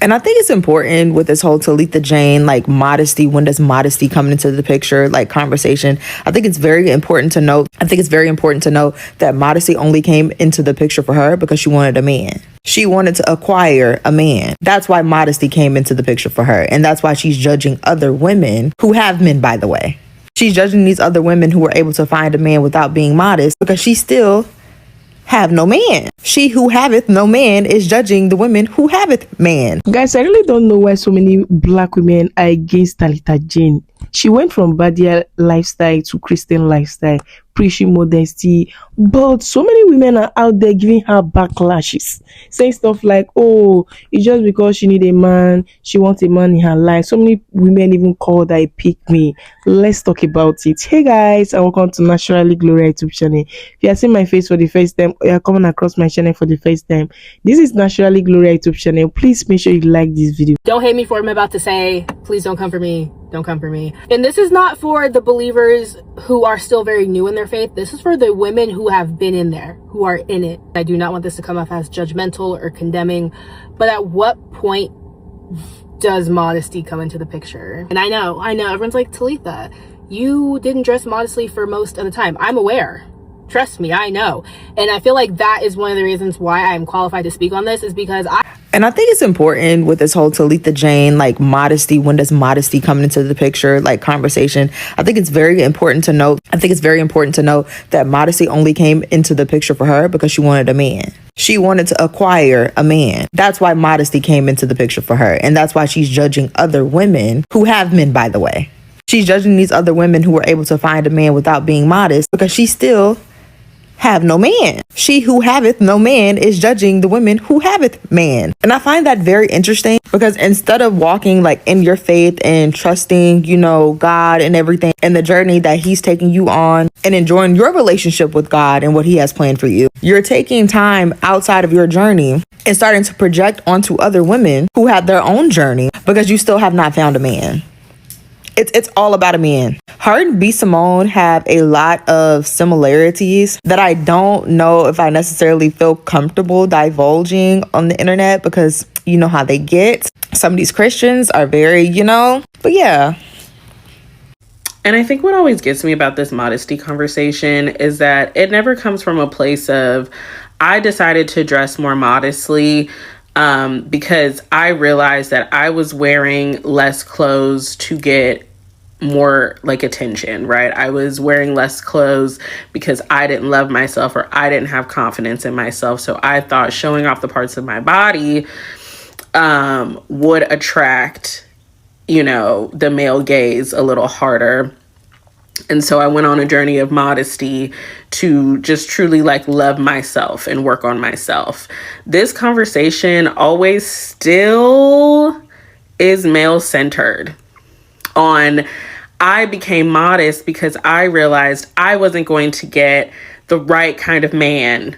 And I think it's important with this whole Talitha Jane, like modesty, when does modesty come into the picture, like conversation. I think it's very important to note. That modesty only came into the picture for her because she wanted a man. She wanted to acquire a man. That's why modesty came into the picture for her. And that's why she's judging other women who have men, by the way. She's judging these other women who were able to find a man without being modest because she still have no man. She who haveth no man is judging the women who haveth man. Guys, I really don't know why so many black women are against Talitha Jane. She went from Badia lifestyle to Christian lifestyle, preaching modesty, but so many women are out there giving her backlashes, saying stuff like, oh, it's just because she need a man, she wants a man in her life. So many women even called her a pick me. Let's talk about it. Hey guys, and welcome to Naturally GlowRia YouTube channel. If you are seeing my face for the first time or you are coming across my channel for the first time, this is Naturally GlowRia YouTube channel. Please make sure you like this video. Don't hate me for what I'm about to say. Please don't come for me. Don't come for me. And this is not for the believers who are still very new in their faith. This is for the women who have been in there, who are in it. I do not want this to come off as judgmental or condemning, but at what point does modesty come into the picture? And I know, everyone's like, Talitha, you didn't dress modestly for most of the time. I'm aware. Trust me, I know. And I feel like that is one of the reasons why I'm qualified to speak on this, is because And I think it's important with this whole Talitha Jane, like modesty, when does modesty come into the picture, like conversation. I think it's very important to note. That modesty only came into the picture for her because she wanted a man. She wanted to acquire a man. That's why modesty came into the picture for her. And that's why she's judging other women who have men, by the way. She's judging these other women who were able to find a man without being modest because she still have no man. She who haveth no man is judging the women who haveth man. And I find that very interesting because instead of walking like in your faith and trusting, God and everything and the journey that he's taking you on and enjoying your relationship with God and what he has planned for you, you're taking time outside of your journey and starting to project onto other women who have their own journey because you still have not found a man. It's all about a man. Her and B. Simone have a lot of similarities that I don't know if I necessarily feel comfortable divulging on the internet because you know how they get. Some of these Christians are very, but yeah. And I think what always gets me about this modesty conversation is that it never comes from a place of, I decided to dress more modestly because I realized that I was wearing less clothes to get more like attention, right? I was wearing less clothes because I didn't love myself or I didn't have confidence in myself. So I thought showing off the parts of my body would attract, the male gaze a little harder. And so I went on a journey of modesty to just truly love myself and work on myself. This conversation always still is male centered on I became modest because I realized I wasn't going to get the right kind of man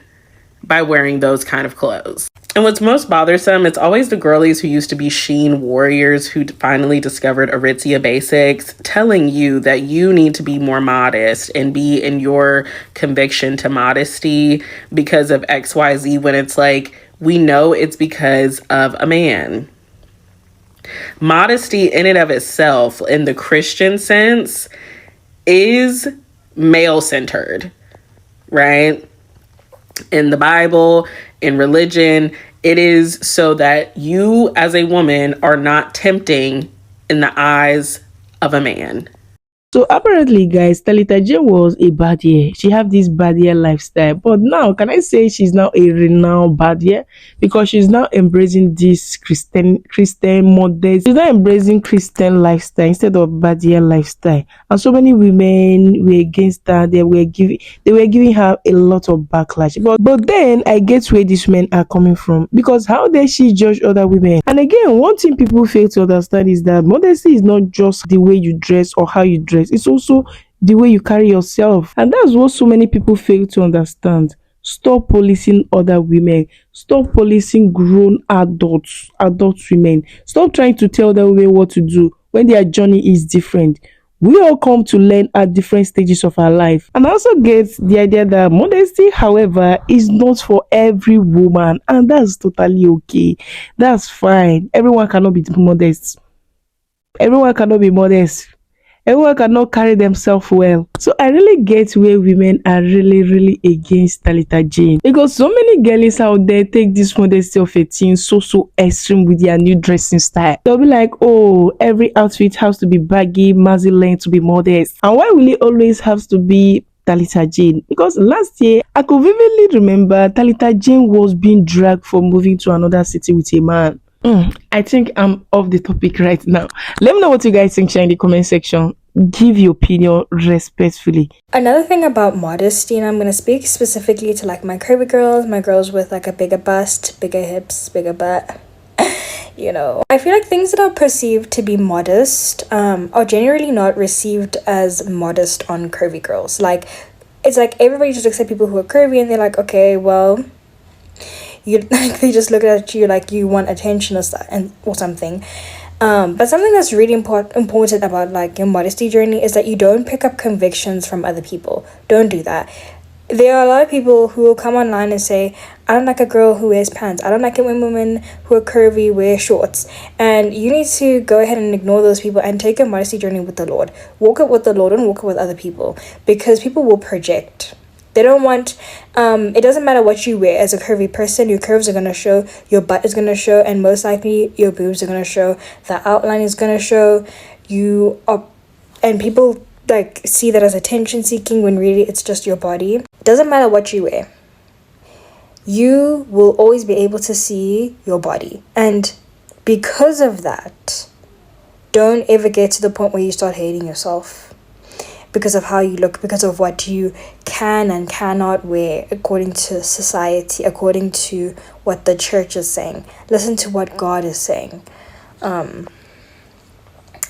by wearing those kind of clothes. And what's most bothersome, it's always the girlies who used to be sheen warriors who finally discovered Aritzia basics telling you that you need to be more modest and be in your conviction to modesty because of XYZ, when it's like, we know it's because of a man. Modesty in and of itself, in the Christian sense, is male-centered, right? In the Bible, in religion, it is so that you as a woman are not tempting in the eyes of a man. So apparently, guys, Talitha Jane was a bad year. She have this bad year lifestyle. But now, can I say she's now a renowned bad year? Because she's now embracing this Christian modest. She's now embracing Christian lifestyle instead of bad year lifestyle. And so many women were against her. They were giving her a lot of backlash. But then I get where these men are coming from. Because how dare she judge other women? And again, one thing people fail to understand is that modesty is not just the way you dress or how you dress. It's also the way you carry yourself. And that's what so many people fail to understand. Stop policing other women. Stop policing grown adult women. Stop trying to tell other women what to do when their journey is different. We all come to learn at different stages of our life. And I also get the idea that modesty, however, is not for every woman, and that's totally okay. That's fine. Everyone cannot be modest. Everyone cannot be modest. Everyone cannot carry themselves well. So I really get where women are really against Talitha Jane, because so many girls out there take this modesty of a teen so extreme with their new dressing style. They'll be like, oh, every outfit has to be baggy, mazzy length to be modest. And why will it always have to be Talitha Jane? Because last year I could vividly remember Talitha Jane was being dragged for moving to another city with a man. I think I'm off the topic right now. Let me know what you guys think in the comment section. Give your opinion respectfully. Another thing about modesty, and I'm going to speak specifically to like my curvy girls, my girls with like a bigger bust, bigger hips, bigger butt. I feel like things that are perceived to be modest are generally not received as modest on curvy girls. Like, it's like everybody just looks at people who are curvy and they're like, okay, well, they just look at you like you want attention or something. But something that's really important about like your modesty journey is that you don't pick up convictions from other people. Don't do that. There are a lot of people who will come online and say, I don't like a girl who wears pants. I don't like it when women who are curvy wear shorts. And you need to go ahead and ignore those people and take a modesty journey with the Lord. Walk it with the Lord and walk it with other people, because people will project. They don't want, it doesn't matter what you wear as a curvy person, your curves are going to show, your butt is going to show, and most likely your boobs are going to show, the outline is going to show, and people like see that as attention seeking when really it's just your body. It doesn't matter what you wear. You will always be able to see your body. And because of that, don't ever get to the point where you start hating yourself because of how you look, because of what you can and cannot wear according to society, according to what the church is saying. Listen to what God is saying.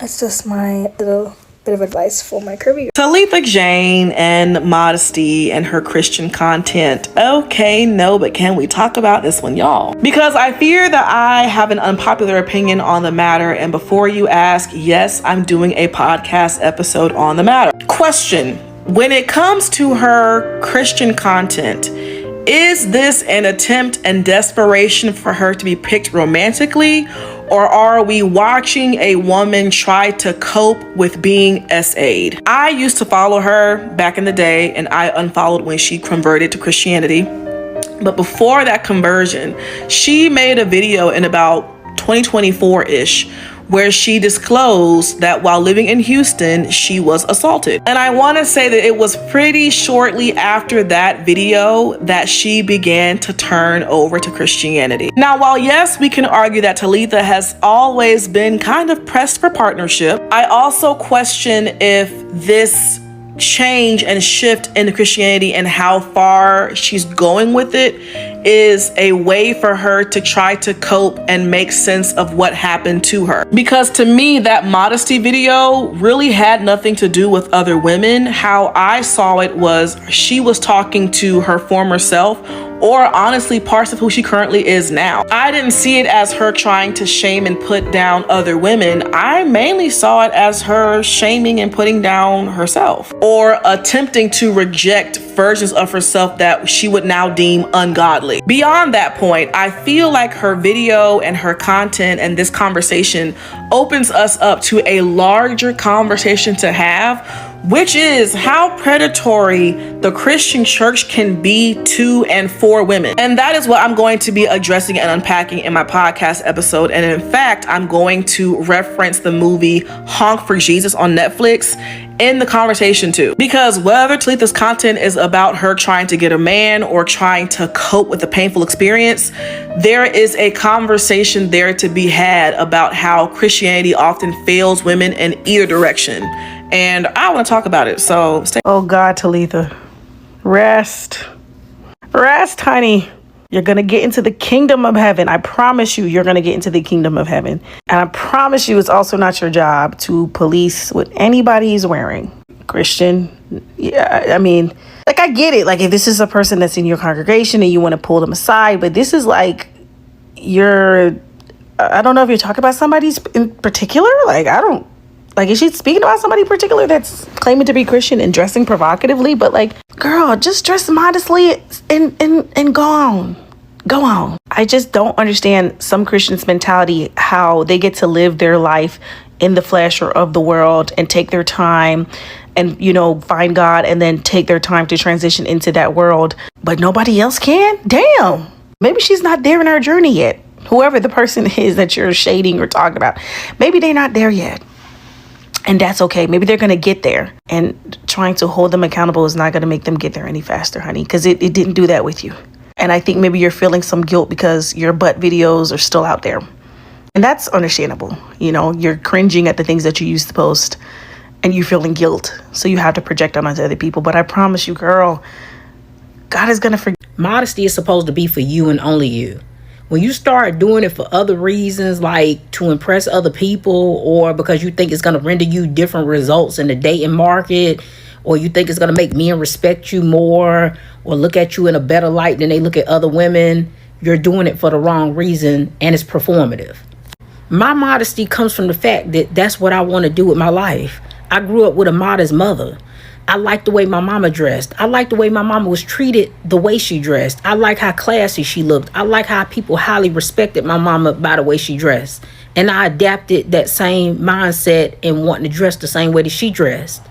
It's just my little bit of advice for my curvy. Talitha Jane and modesty and her Christian content. Okay, no, but can we talk about this one, y'all? Because I fear that I have an unpopular opinion on the matter, and before you ask, yes, I'm doing a podcast episode on the matter. Question: when it comes to her Christian content, is this an attempt and desperation for her to be picked romantically, or are we watching a woman try to cope with being SA'd? I used to follow her back in the day, and I unfollowed when she converted to Christianity. But before that conversion, she made a video in about 2024-ish where she disclosed that while living in Houston, she was assaulted. And I want to say that it was pretty shortly after that video that she began to turn over to Christianity. Now, while yes, we can argue that Talitha has always been kind of pressed for partnership, I also question if this change and shift in Christianity and how far she's going with it is a way for her to try to cope and make sense of what happened to her. Because to me, that modesty video really had nothing to do with other women. How I saw it was she was talking to her former self, or honestly parts of who she currently is now. I didn't see it as her trying to shame and put down other women. I mainly saw it as her shaming and putting down herself, or attempting to reject versions of herself that she would now deem ungodly. Beyond that point, I feel like her video and her content and this conversation opens us up to a larger conversation to have, which is how predatory the Christian church can be to and for women. And that is what I'm going to be addressing and unpacking in my podcast episode. And in fact, I'm going to reference the movie Honk for Jesus on Netflix in the conversation too. Because whether Talitha's content is about her trying to get a man or trying to cope with a painful experience, there is a conversation there to be had about how Christianity often fails women in either direction. And I want to talk about it, so stay. Oh God, Talitha, rest, honey. You're going to get into the kingdom of heaven. I promise you, you're going to get into the kingdom of heaven. And I promise you, it's also not your job to police what anybody is wearing. Christian, yeah, I mean, like, I get it. Like, if this is a person that's in your congregation and you want to pull them aside, but this is like, I don't know if you're talking about somebody in particular. Like, I don't Like, is she speaking about somebody particular that's claiming to be Christian and dressing provocatively? But like, girl, just dress modestly and go on. Go on. I just don't understand some Christians' mentality, how they get to live their life in the flesh or of the world and take their time and, you know, find God and then take their time to transition into that world. But nobody else can? Damn. Maybe she's not there in her journey yet. Whoever the person is that you're shading or talking about, maybe they're not there yet. And that's okay. Maybe they're going to get there. And trying to hold them accountable is not going to make them get there any faster, honey, because it didn't do that with you. And I think maybe you're feeling some guilt because your butt videos are still out there. And that's understandable. You know, you're cringing at the things that you used to post and you're feeling guilt. So you have to project on onto other people. But I promise you, girl, God is going to forgive. Modesty is supposed to be for you and only you. When you start doing it for other reasons, like to impress other people or because you think it's going to render you different results in the dating market, or you think it's going to make men respect you more or look at you in a better light than they look at other women, you're doing it for the wrong reason and it's performative. My modesty comes from the fact that that's what I want to do with my life. I grew up with a modest mother. I like the way my mama dressed. I like the way my mama was treated, the way she dressed. I like how classy she looked. I like how people highly respected my mama by the way she dressed. And I adapted that same mindset and wanting to dress the same way that she dressed.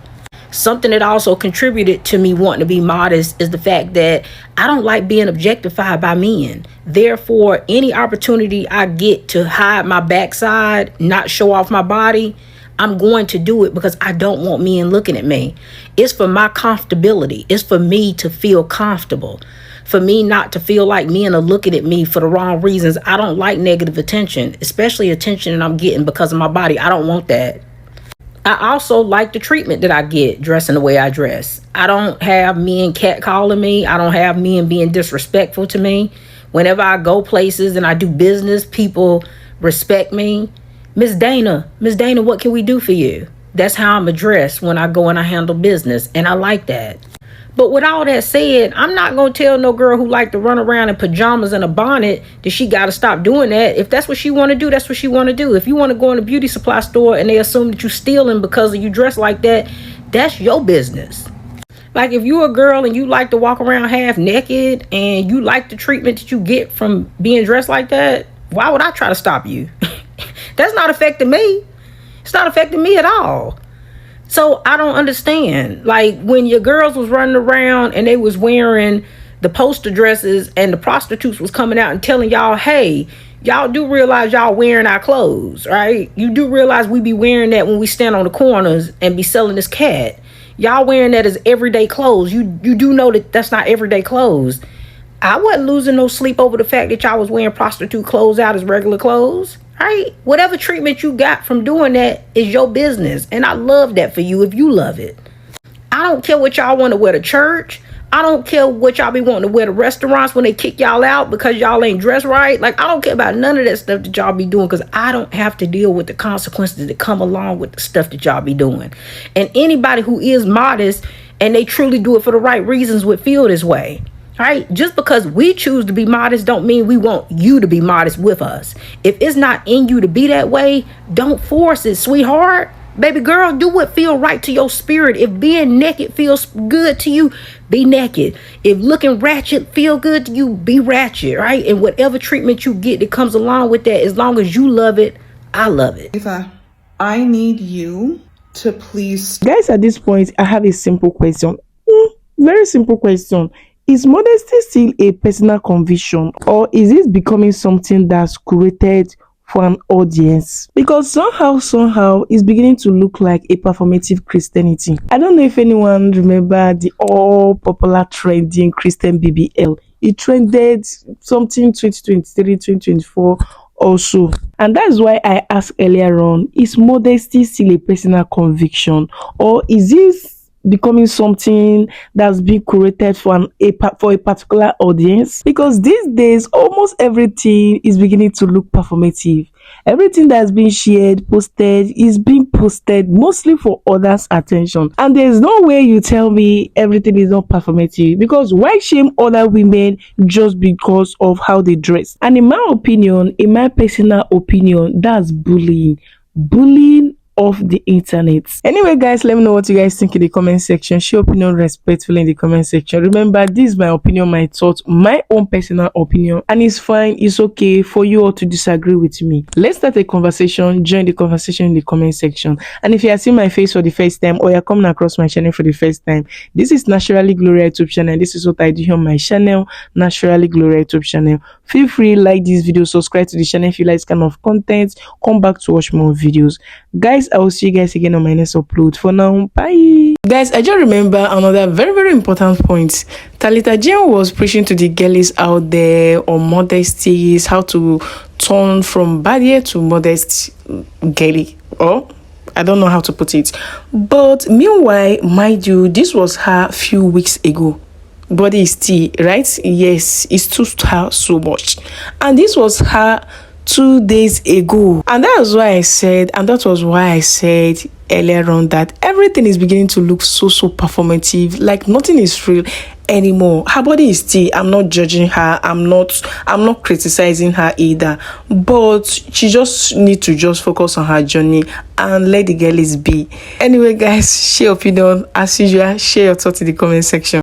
Something that also contributed to me wanting to be modest is the fact that I don't like being objectified by men. Therefore, any opportunity I get to hide my backside, not show off my body, I'm going to do it because I don't want men looking at me. It's for my comfortability. It's for me to feel comfortable. For me not to feel like men are looking at me for the wrong reasons. I don't like negative attention, especially attention that I'm getting because of my body. I don't want that. I also like the treatment that I get dressing the way I dress. I don't have men catcalling me. I don't have men being disrespectful to me. Whenever I go places and I do business, people respect me. Miss Dana, what can we do for you? That's how I'm addressed when I go and I handle business, and I like that. But with all that said, I'm not going to tell no girl who like to run around in pajamas and a bonnet that she got to stop doing that. If that's what she want to do, that's what she want to do. If you want to go in a beauty supply store and they assume that you're stealing because you dress like that, that's your business. Like if you're a girl and you like to walk around half naked and you like the treatment that you get from being dressed like that, why would I try to stop you? That's not affecting me. It's not affecting me at all. So I don't understand. Like when your girls was running around and they was wearing the poster dresses and the prostitutes was coming out and telling y'all, hey, y'all do realize y'all wearing our clothes, right? You do realize we be wearing that when we stand on the corners and be selling this cat. Y'all wearing that as everyday clothes. You do know that that's not everyday clothes. I wasn't losing no sleep over the fact that y'all was wearing prostitute clothes out as regular clothes. Right? Whatever treatment you got from doing that is your business. And I love that for you if you love it. I don't care what y'all want to wear to church. I don't care what y'all be wanting to wear to restaurants when they kick y'all out because y'all ain't dressed right. Like, I don't care about none of that stuff that y'all be doing because I don't have to deal with the consequences that come along with the stuff that y'all be doing. And anybody who is modest and they truly do it for the right reasons would feel this way. Right? Just because we choose to be modest don't mean we want you to be modest with us. If it's not in you to be that way, don't force it, sweetheart. Baby girl, do what feel right to your spirit. If being naked feels good to you, be naked. If looking ratchet feel good to you, be ratchet, right? And whatever treatment you get that comes along with that, as long as you love it, I love it. Eva, I need you to please. Guys, at this point, I have a simple question. Very simple question. Is modesty still a personal conviction, or is it becoming something that's created for an audience? Because somehow it's beginning to look like a performative Christianity. I don't know if anyone remember the all popular trending Christian BBL. It trended something 2023, 2024 also. And that's why I asked earlier on, is modesty still a personal conviction, or is this becoming something that's being created for a particular audience? Because these days almost everything is beginning to look performative. Everything that's being shared, posted, is being posted mostly for others' attention. And there's no way you tell me everything is not performative, because why shame other women just because of how they dress? And in my opinion, in my personal opinion, that's bullying of the internet. Anyway, guys, let me know what you guys think in the comment section. Share opinion respectfully in the comment section. Remember, this is my opinion, my thoughts, my own personal opinion, and it's fine, it's okay for you all to disagree with me. Let's start a conversation. Join the conversation in the comment section. And if you are seeing my face for the first time, or you're coming across my channel for the first time, this is Naturally GlowRia YouTube channel. This is what I do here on my channel, Naturally GlowRia YouTube channel. Feel free, like this video, subscribe to the channel if you like this kind of content. Come back to watch more videos. Guys, I will see you guys again on my next upload. For now, bye. Guys, I just remember another very important point. Talitha Jane was preaching to the girlies out there on modesty, how to turn from baddie to modest girly. Oh, I don't know how to put it. But meanwhile, mind you, this was her few weeks ago. Body is tea, right? Yes, it's too her so much. And this was her 2 days ago. And that was why I said earlier on that everything is beginning to look so performative, like nothing is real anymore. Her body is tea. I'm not judging her, I'm not criticizing her either, but she just need to just focus on her journey and let the girlies be. Anyway, guys, share your opinion as usual. Share your thoughts in the comment section.